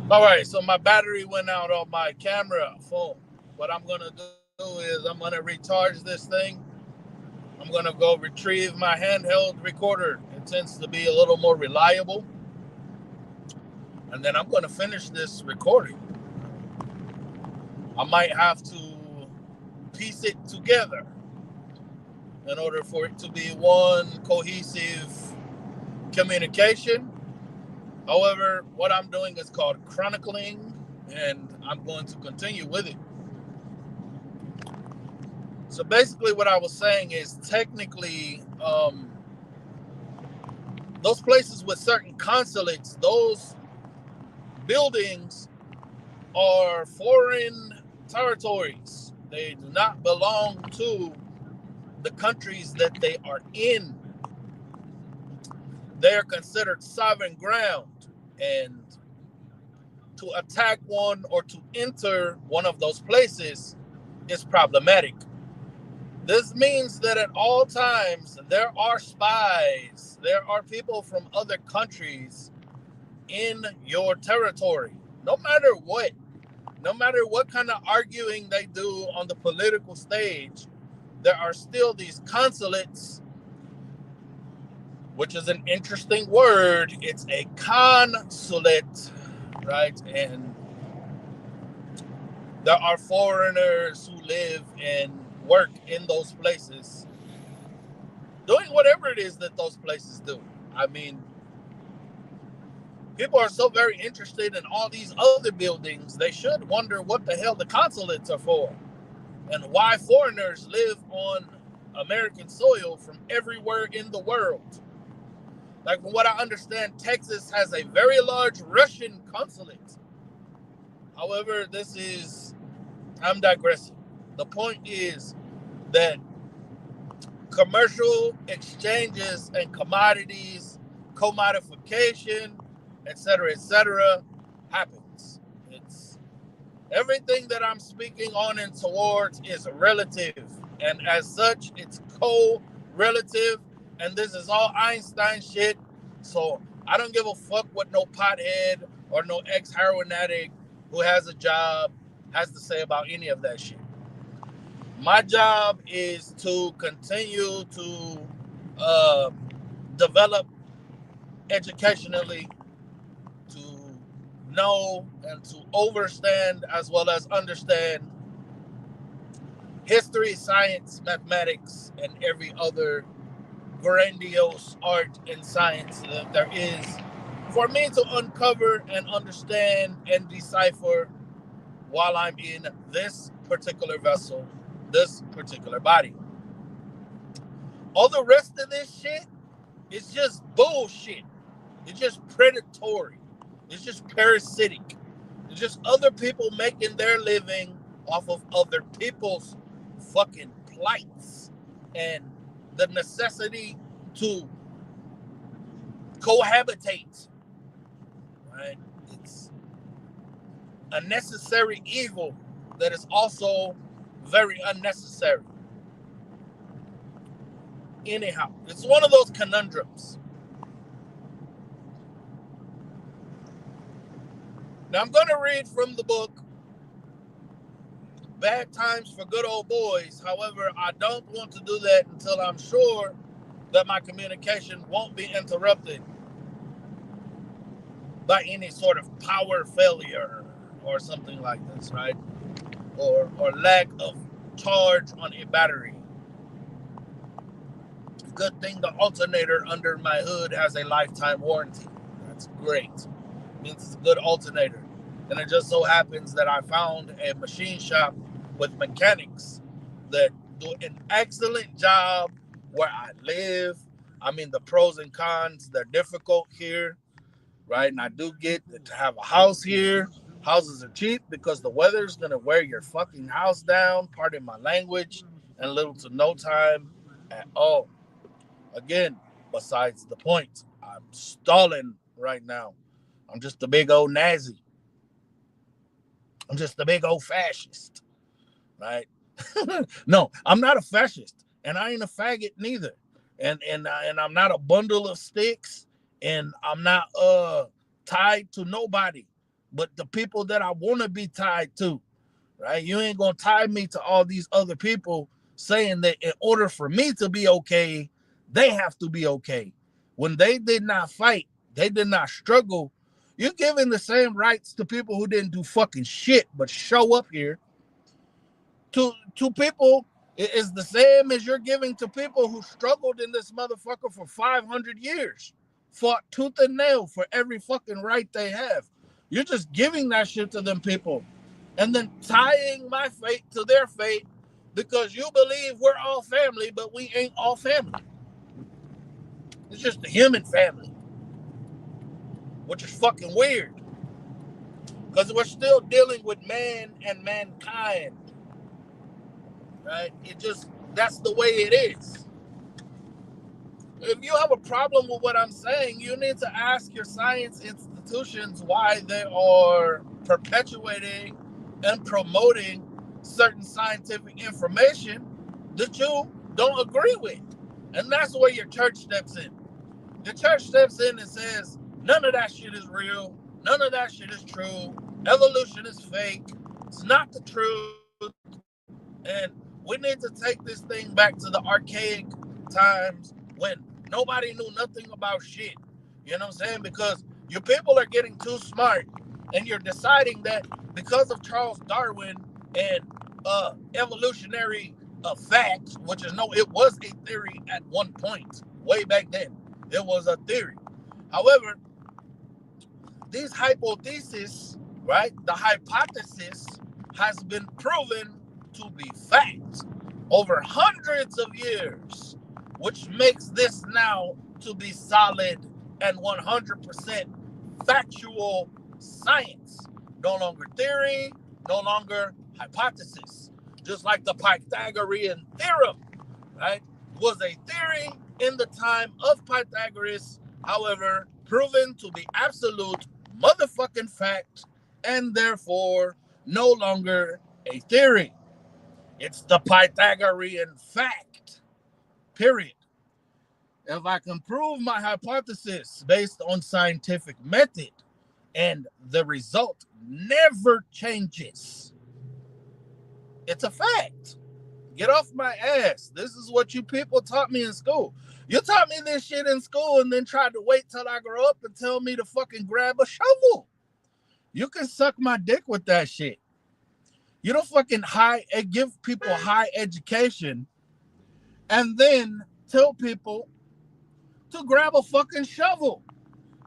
All right, so my battery went out on my camera phone. What I'm gonna do is I'm gonna recharge this thing. I'm gonna go retrieve my handheld recorder. It tends to be a little more reliable, and then I'm gonna finish this recording. I might have to piece it together in order for it to be one cohesive communication. However, what I'm doing is called chronicling, and I'm going to continue with it. So basically, what I was saying is technically, those places with certain consulates, those buildings are foreign territories. They do not belong to the countries that they are in. They are considered sovereign ground. And to attack one or to enter one of those places is problematic. This means that at all times there are spies, there are people from other countries in your territory. No matter what, no matter what kind of arguing they do on the political stage, there are still these consulates, which is an interesting word. It's a consulate, right? And there are foreigners who live and work in those places, doing whatever it is that those places do. I mean, people are so very interested in all these other buildings, they should wonder what the hell the consulates are for and why foreigners live on American soil from everywhere in the world. Like, from what I understand, Texas has a very large Russian consulate. However, I'm digressing. The point is that commercial exchanges and commodities, commodification, etc., happens. It's everything that I'm speaking on and towards is relative, and as such, it's co-relative. And this is all Einstein shit. So I don't give a fuck what no pothead or no ex-heroin addict who has a job has to say about any of that shit. My job is to continue to uh, develop educationally, to know and to understand as well as understand history, science, mathematics, and every other grandiose art and science that there is for me to uncover and understand and decipher while I'm in this particular vessel, this particular body. All the rest of this shit is just bullshit. It's just predatory. It's just parasitic. It's just other people making their living off of other people's fucking plights and the necessity to cohabitate. Right? It's a necessary evil that is also very unnecessary. Anyhow, it's one of those conundrums. Now I'm going to read from the book Bad Times for Good Old Boys. However, I don't want to do that until I'm sure that my communication won't be interrupted by any sort of power failure or something like this, right? Or lack of charge on a battery. Good thing the alternator under my hood has a lifetime warranty. That's great. It means it's a good alternator. And it just so happens that I found a machine shop with mechanics that do an excellent job where I live. I mean, the pros and cons, they're difficult here, right? And I do get to have a house here. Houses are cheap because the weather's going to wear your fucking house down, pardon my language, in little to no time at all. Again, besides the point, I'm stalling right now. I'm just a big old Nazi. I'm just a big old fascist, right? No, I'm not a fascist, and I ain't a faggot neither. And I'm not a bundle of sticks, and I'm not tied to nobody. but the people that I want to be tied to, right? You ain't gonna tie me to all these other people saying that in order for me to be okay, they have to be okay. When they did not fight, they did not struggle. You're giving the same rights to people who didn't do fucking shit but show up here. To people, it is the same as you're giving to people who struggled in this motherfucker for 500 years, fought tooth and nail for every fucking right they have. You're just giving that shit to them people and then tying my fate to their fate because you believe we're all family, but we ain't all family. It's just the human family, which is fucking weird because we're still dealing with man and mankind, right? That's the way it is. If you have a problem with what I'm saying, you need to ask your science institutions why they are perpetuating and promoting certain scientific information that you don't agree with. And that's where your church steps in. The church steps in and says, none of that shit is real. None of that shit is true. Evolution is fake. It's not the truth. And we need to take this thing back to the archaic times when nobody knew nothing about shit. You know what I'm saying? Because your people are getting too smart and you're deciding that because of Charles Darwin and evolutionary facts, which is no, it was a theory at one point, way back then. It was a theory. However, these hypotheses, right? The hypothesis has been proven to be fact over hundreds of years, which makes this now to be solid and 100% factual science. No longer theory, no longer hypothesis. Just like the Pythagorean theorem, right? Was a theory in the time of Pythagoras, however, proven to be absolute motherfucking fact and therefore no longer a theory. It's the Pythagorean fact, period. If I can prove my hypothesis based on scientific method and the result never changes, it's a fact. Get off my ass. This is what you people taught me in school. You taught me this shit in school and then tried to wait till I grow up and tell me to fucking grab a shovel. You can suck my dick with that shit. You don't fucking give people high education and then tell people to grab a fucking shovel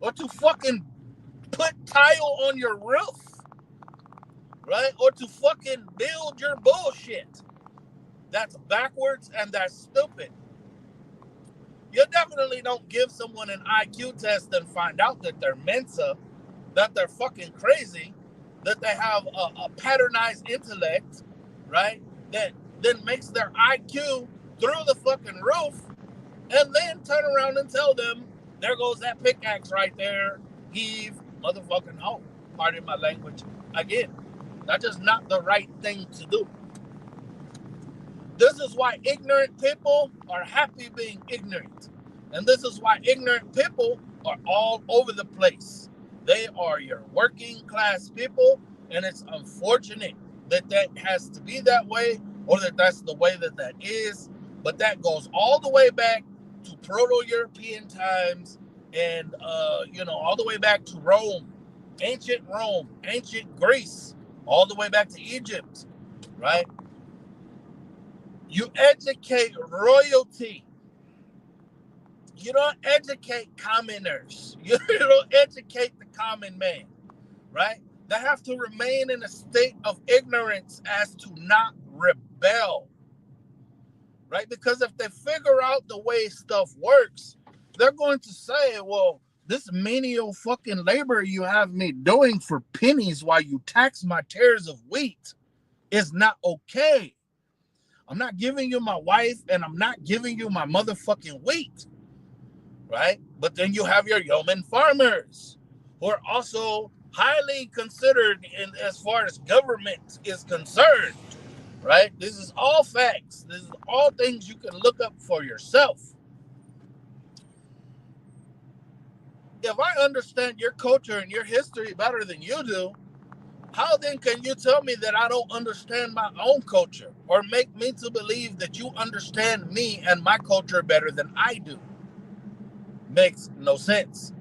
or to fucking put tile on your roof, right? Or to fucking build your bullshit. That's backwards and that's stupid. You definitely don't give someone an IQ test and find out that they're Mensa, that they're fucking crazy, that they have a patternized intellect, right? That then makes their IQ through the fucking roof and then turn around and tell them, there goes that pickaxe right there, heave, motherfucking hoe. Pardon my language. Again, that's just not the right thing to do. This is why ignorant people are happy being ignorant. And this is why ignorant people are all over the place. They are your working class people, and it's unfortunate that that has to be that way or that that's the way that that is. But that goes all the way back to Proto-European times and, all the way back to Rome, ancient Greece, all the way back to Egypt, right? You educate royalty. You don't educate commoners. You don't educate the common man, right? They have to remain in a state of ignorance as to not rebel, right? Because if they figure out the way stuff works, they're going to say, well, this menial fucking labor you have me doing for pennies while you tax my tares of wheat is not okay. I'm not giving you my wife and I'm not giving you my motherfucking wheat, right? But then you have your yeoman farmers who are also highly considered in as far as government is concerned, right? This is all facts. This is all things you can look up for yourself. if I understand your culture and your history better than you do, how then can you tell me that I don't understand my own culture or make me to believe that you understand me and my culture better than I do? Makes no sense.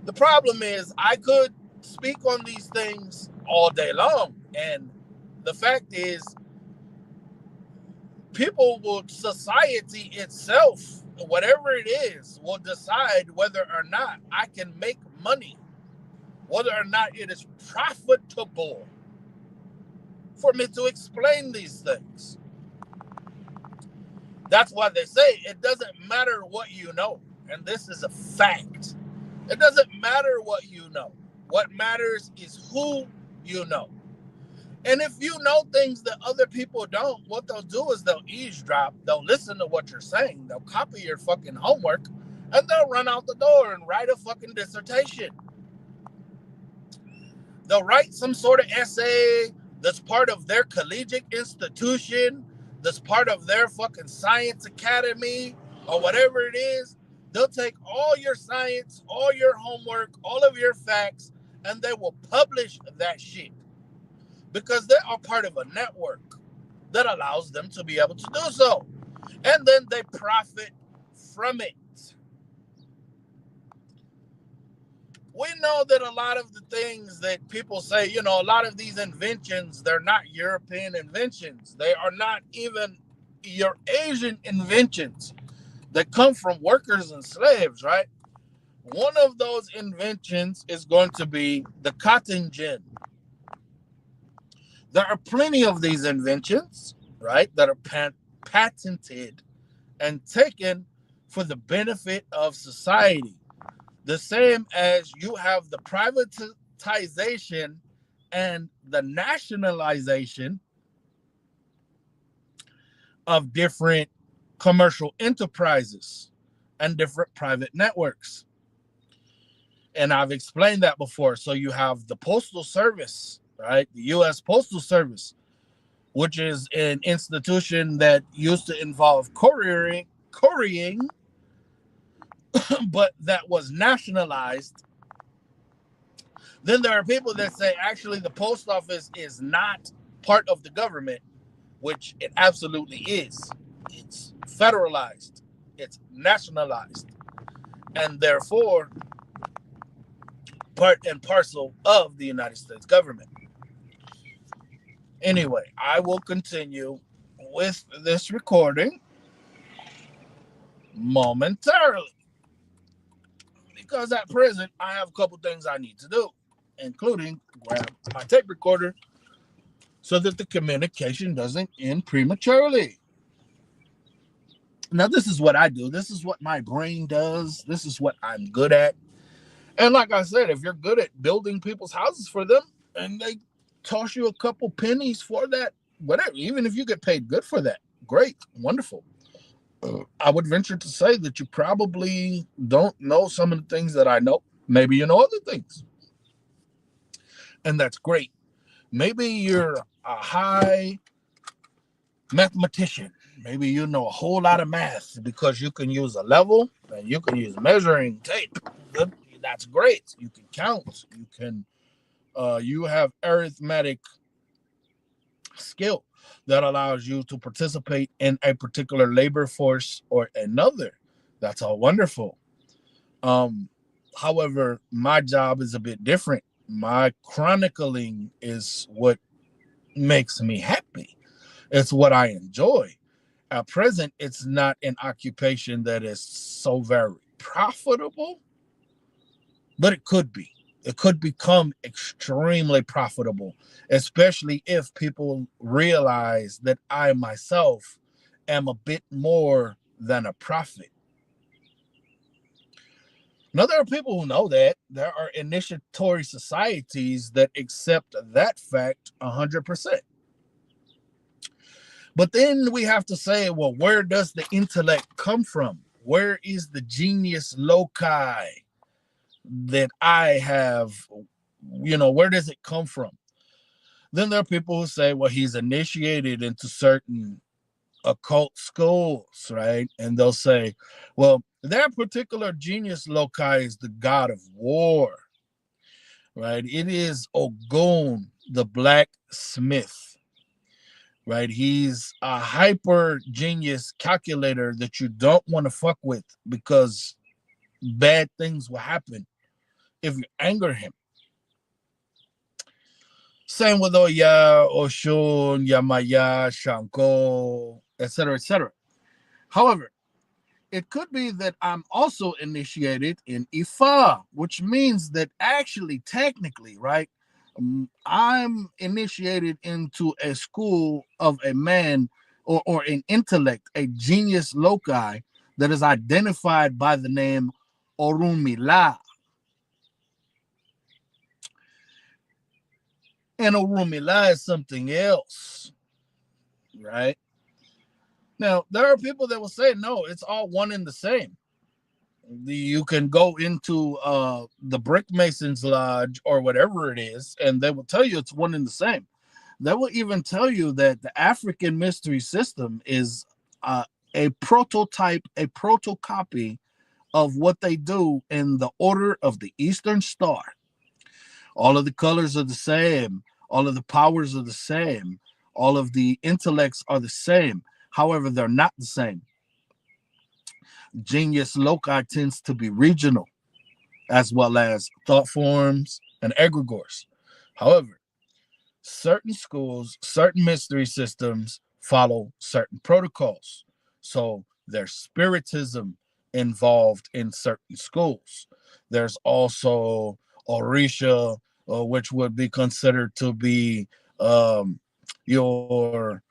The problem is I could speak on these things all day long. And the fact is, society itself, whatever it is, will decide whether or not I can make money, whether or not it is profitable for me to explain these things. That's why they say it doesn't matter what you know. And this is a fact. It doesn't matter what you know. What matters is who you know. And if you know things that other people don't, what they'll do is they'll eavesdrop, they'll listen to what you're saying, they'll copy your fucking homework, and they'll run out the door and write a fucking dissertation. They'll write some sort of essay that's part of their collegiate institution, that's part of their fucking science academy, or whatever it is. They'll take all your science, all your homework, all of your facts, and they will publish that shit. Because they are part of a network that allows them to be able to do so. And then they profit from it. We know that a lot of the things that people say, a lot of these inventions, they're not European inventions. They are not even your Asian inventions. They come from workers and slaves, right? One of those inventions is going to be the cotton gin. There are plenty of these inventions, right, that are patented and taken for the benefit of society. The same as you have the privatization and the nationalization of different commercial enterprises and different private networks. And I've explained that before. So you have the Postal Service, right? The U.S. Postal Service, which is an institution that used to involve couriering, but that was nationalized. Then there are people that say, actually, the post office is not part of the government, which it absolutely is. It's federalized. It's nationalized. And therefore, part and parcel of the United States government. Anyway, I will continue with this recording momentarily. Because at present, I have a couple things I need to do, including grab my tape recorder so that the communication doesn't end prematurely. Now, this is what I do. This is what my brain does. This is what I'm good at. And like I said, if you're good at building people's houses for them and they toss you a couple pennies for that, whatever, even if you get paid good for that, great, wonderful. I would venture to say that you probably don't know some of the things that I know. Maybe you know other things. And that's great. Maybe you're a high mathematician. Maybe you know a whole lot of math because you can use a level and you can use measuring tape. That's great. You can count. You have arithmetic skill that allows you to participate in a particular labor force or another. That's all wonderful. However, my job is a bit different. My chronicling is what makes me happy. It's what I enjoy. At present, it's not an occupation that is so very profitable, but it could be. It could become extremely profitable, especially if people realize that I myself am a bit more than a prophet. Now, there are people who know that. There are initiatory societies that accept that fact 100%. But then we have to say, well, where does the intellect come from? Where is the genius loci that I have? Where does it come from? Then there are people who say, well, he's initiated into certain occult schools, right? And they'll say, well, their particular genius loci is the god of war, right? It is Ogun, the blacksmith, right? He's a hyper genius calculator that you don't want to fuck with because bad things will happen if you anger him. Same with Oya, Oshun, Yamaya, Shanko, etc., etc. However, it could be that I'm also initiated in Ifa, which means that actually, technically, right, I'm initiated into a school of a man or an intellect, a genius loci that is identified by the name Orumila. And Orumila is something else, right? Now, there are people that will say, no, it's all one and the same. You can go into the brick masons lodge or whatever it is, and they will tell you it's one and the same. They will even tell you that the African mystery system is a prototype, a protocopy of what they do in the order of the Eastern Star. All of the colors are the same, all of the powers are the same, all of the intellects are the same. However, they're not the same. Genius loci tends to be regional, as well as thought forms and egregores. However, certain schools, certain mystery systems follow certain protocols. So there's spiritism involved in certain schools. There's also Orisha, which would be considered to be um, your